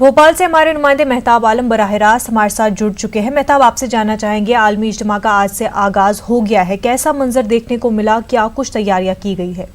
भोपाल से हमारे नुमाइंदे मेहताब आलम बराह रास्त हमारे साथ जुड़ चुके हैं। मेहताब, आपसे जानना चाहेंगे, आलमी इज्तिमा का आज से आगाज हो गया है, कैसा मंजर देखने को मिला, क्या कुछ तैयारियां की गई है?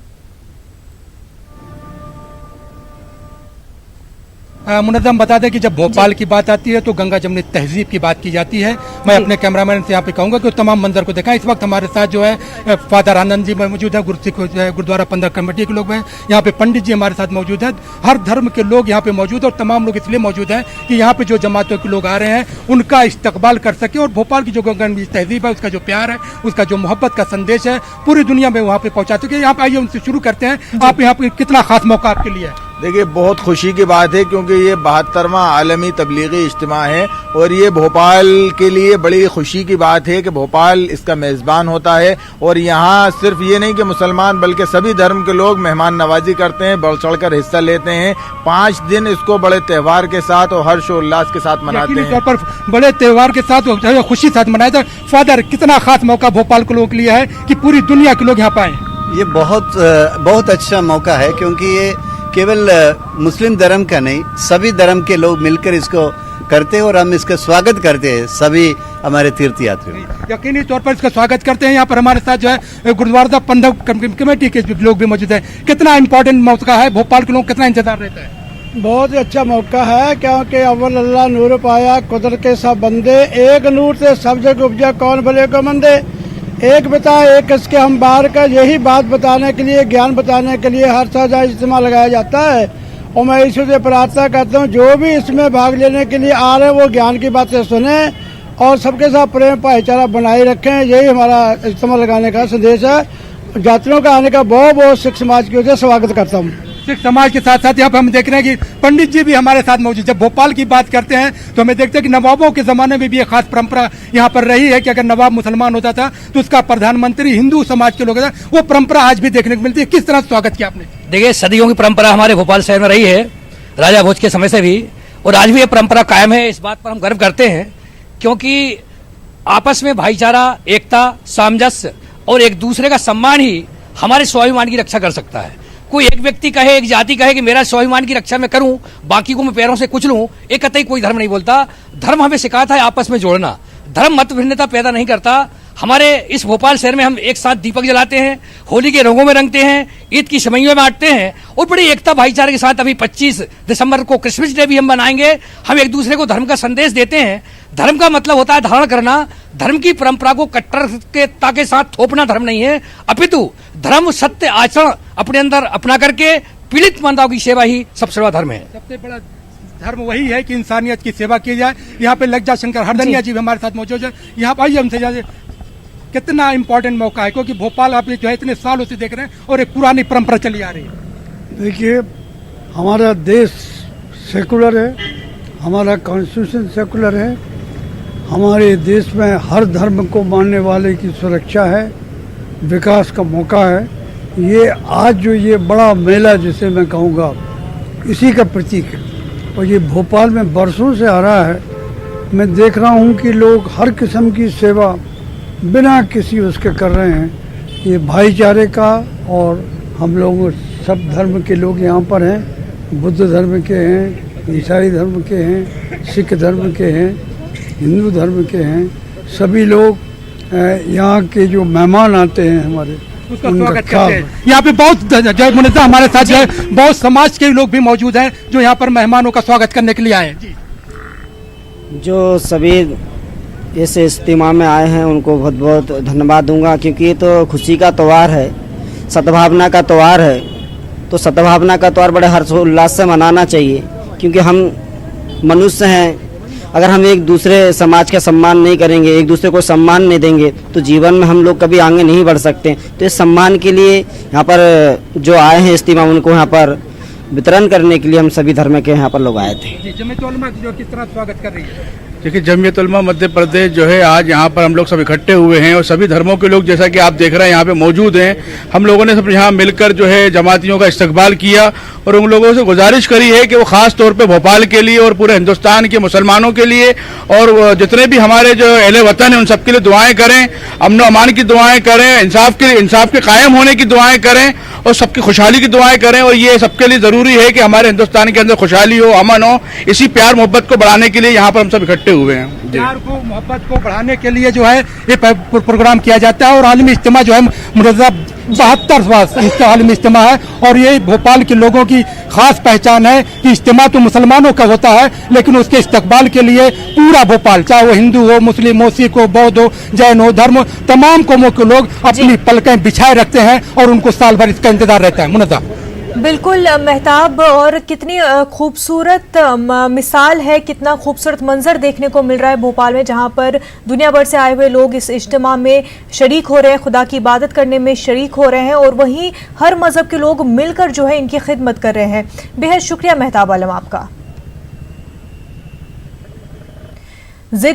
मुनज़्ज़म बता दें कि जब भोपाल की बात आती है तो गंगा जमनी तहजीब की बात की जाती है। मैं अपने कैमरामैन से यहाँ पे कहूँगा कि तमाम मंजर को देखा। इस वक्त हमारे साथ जो है फादर आनंद जी मौजूद है, गुरुद्वारा 15 कमेटी के लोग हैं, यहाँ पे पंडित जी हमारे साथ मौजूद है। हर धर्म के लोग यहाँ पे मौजूद है और तमाम लोग इसलिए मौजूद हैं कि यहाँ पे जो जमातों के लोग आ रहे हैं उनका इस्तकबाल कर सके और भोपाल की जो गंगा जमनी तहजीब है, उसका जो प्यार है, उसका जो मोहब्बत का संदेश है, पूरी दुनिया में वहाँ पे पहुँचा सके। यहाँ पे आइए उनसे शुरू करते हैं। आप यहाँ पे कितना खास मौका आपके लिए है? देखिए, बहुत खुशी की बात है क्योंकि ये 72वां आलमी तबलीगी इज्तिमा है और ये भोपाल के लिए बड़ी खुशी की बात है कि भोपाल इसका मेज़बान होता है। और यहाँ सिर्फ ये नहीं कि मुसलमान बल्कि सभी धर्म के लोग मेहमान नवाजी करते हैं, बढ़ चढ़ कर हिस्सा लेते हैं। 5 दिन इसको बड़े त्यौहार के साथ और हर्षोल्लास के साथ मनाते हैं। तौर पर बड़े त्यौहार के साथ खुशी साथ मनाया था। फादर, कितना खास मौका भोपाल के लोगों के लिए है कि पूरी दुनिया के लोग यहाँ पे आए? ये बहुत अच्छा मौका है क्योंकि ये केवल मुस्लिम धर्म का नहीं, सभी धर्म के लोग मिलकर इसको करते हैं और हम इसका स्वागत करते हैं सभी हमारे तीर्थ यात्रियों। यकीनी तौर पर इसका स्वागत करते हैं। यहाँ पर हमारे साथ जो है गुरुद्वारा 15 कमेटी के लोग भी मौजूद हैं। कितना इम्पोर्टेंट मौका है, भोपाल के लोग कितना इंतजार रहता है? बहुत ही अच्छा मौका है क्योंकि अव्वल अल्लाह नूर पाया, कुदरत के सब बंदे, एक नूर से सब जग उपजा, कौन भले को मंदे, एक बता एक इसके हम बाहर का, यही बात बताने के लिए, ज्ञान बताने के लिए हर साल इज्तिमा लगाया जाता है। और मैं ईश्वर से प्रार्थना करता हूँ जो भी इसमें भाग लेने के लिए आ रहे हैं वो ज्ञान की बातें सुने और सबके साथ प्रेम भाईचारा बनाए रखें। यही हमारा इज्तिमा लगाने का संदेश है। यात्रियों का आने का बहुत बहुत सिख समाज की वजह से स्वागत करता हूँ। सिख समाज के साथ साथ यहाँ पे हम देख रहे हैं कि पंडित जी भी हमारे साथ मौजूद। जब भोपाल की बात करते हैं तो हमें देखते हैं कि नवाबों के जमाने में भी एक खास परंपरा यहाँ पर रही है कि अगर नवाब मुसलमान होता था तो उसका प्रधानमंत्री हिंदू समाज के लोग था। वो परंपरा आज भी देखने को मिलती है। किस तरह स्वागत किया आपने? देखिए, सदियों की परंपरा हमारे भोपाल शहर में रही है, राजा भोज के समय से भी, और आज भी ये परंपरा कायम है। इस बात पर हम गर्व करते हैं क्योंकि आपस में भाईचारा, एकता, सामंजस्य और एक दूसरे का सम्मान ही हमारे स्वाभिमान की रक्षा कर सकता है। कोई एक व्यक्ति कहे, एक जाति कहे कि मेरा स्वाभिमान की रक्षा मैं करूं, बाकी को मैं पैरों से कुचलूं, एक कतई कोई धर्म नहीं बोलता। धर्म हमें सिखाता है आपस में जोड़ना। धर्म मत भिन्नता पैदा नहीं करता। हमारे इस भोपाल शहर में हम एक साथ दीपक जलाते हैं, होली के रंगों में रंगते हैं, ईद की शमैयों में बांटते हैं और बड़ी एकता भाईचारे के साथ अभी 25 दिसंबर को क्रिसमस डे भी हम मनाएंगे। हम एक दूसरे को धर्म का संदेश देते हैं। धर्म का मतलब होता है धारण करना। धर्म की परंपरा को कट्टरता के साथ थोपना धर्म नहीं है, अपितु धर्म सत्य आचरण अपने अंदर अपना करके पीड़ित मानवताओं की सेवा ही सबसे बड़ा धर्म है। सबसे बड़ा धर्म वही है कि इंसानियत की सेवा की जाए। यहाँ पे लज्जा शंकर हरदनिया जी भी हमारे साथ मौजूद है। यहाँ पर आइए हमसे जाइए, कितना इम्पोर्टेंट मौका है क्योंकि भोपाल आप जो है इतने सालों से देख रहे हैं और एक पुरानी परंपरा चली आ रही है। देखिए, हमारा देश सेकुलर है, हमारा कॉन्स्टिट्यूशन सेकुलर है। हमारे देश में हर धर्म को मानने वाले की सुरक्षा है, विकास का मौका है। ये आज जो ये बड़ा मेला जिसे मैं कहूँगा इसी का प्रतीक है और ये भोपाल में बरसों से आ रहा है। मैं देख रहा हूँ कि लोग हर किस्म की सेवा बिना किसी उसके कर रहे हैं। ये भाईचारे का, और हम लोग सब धर्म के लोग यहाँ पर हैं। बुद्ध धर्म के हैं, ईसाई धर्म के हैं, सिख धर्म के हैं, हिंदू धर्म के हैं। सभी लोग यहाँ के जो मेहमान आते हैं हमारे, उसका स्वागत करते हैं। यहाँ पे बहुत मुनज़्ज़म हमारे साथ जो है बहुत समाज के लोग भी मौजूद हैं जो यहाँ पर मेहमानों का स्वागत करने के लिए आए हैं। जो सभी इस इज्तिमा में आए हैं उनको बहुत बहुत धन्यवाद दूंगा क्योंकि ये तो खुशी का त्यौहार है, सद्भावना का त्यौहार है। तो सद्भावना का त्यौहार बड़े हर्षोल्लास से मनाना चाहिए क्योंकि हम मनुष्य हैं। अगर हम एक दूसरे समाज का सम्मान नहीं करेंगे, एक दूसरे को सम्मान नहीं देंगे तो जीवन में हम लोग कभी आगे नहीं बढ़ सकते। तो इस सम्मान के लिए यहाँ पर जो आए हैं इज्तिमा, उनको यहाँ पर वितरण करने के लिए हम सभी धर्म के यहाँ पर लोग आए थे। जमीयत उलमा जो किस तरह स्वागत कर रही है? देखिए, जमीयत उलमा मध्य प्रदेश जो है आज यहाँ पर हम लोग सब इकट्ठे हुए हैं और सभी धर्मों के लोग जैसा कि आप देख रहे हैं यहाँ पे मौजूद हैं। हम लोगों ने सब यहाँ मिलकर जो है जमातियों का इस्तकबाल किया और उन लोगों से गुजारिश करी है कि वो खास तौर पे भोपाल के लिए और पूरे हिंदुस्तान के मुसलमानों के लिए और जितने भी हमारे जो अहले वतन हैं उन सबके लिए दुआएं करें, अमन अमान की दुआएं करें, इंसाफ के कायम होने की दुआएं करें और सबकी खुशहाली की दुआएं करें। और ये सबके लिए जरूरी है कि हमारे हिंदुस्तान के अंदर खुशहाली हो, अमन हो। इसी प्यार मोहब्बत को बढ़ाने के लिए यहाँ पर हम सब इकट्ठे हुए हैं। प्यार को मोहब्बत को बढ़ाने के लिए जो है ये प्रोग्राम किया जाता है और आलमी इज्तिमा जो है मुनज़्ज़म 72वां आलमी इज्तिमा है और ये भोपाल के लोगों की खास पहचान है कि इज्तिमा तो मुसलमानों का होता है लेकिन उसके इस्तकबाल के लिए पूरा भोपाल, चाहे वो हिंदू हो, मुस्लिम हो, सिख हो, बौद्ध हो, जैन हो, धर्म, तमाम कौमों के लोग अपनी पलकें बिछाए रखते हैं और उनको साल भर इसका इंतजार रहता है। मुनज़्ज़म बिल्कुल मेहताब, और कितनी खूबसूरत मिसाल है, कितना खूबसूरत मंजर देखने को मिल रहा है भोपाल में, जहां पर दुनिया भर से आए हुए लोग इस इज्तिमा में शरीक हो रहे हैं, खुदा की इबादत करने में शरीक हो रहे हैं और वहीं हर मजहब के लोग मिलकर जो है इनकी खिदमत कर रहे हैं। बेहद शुक्रिया मेहताब आलम आपका।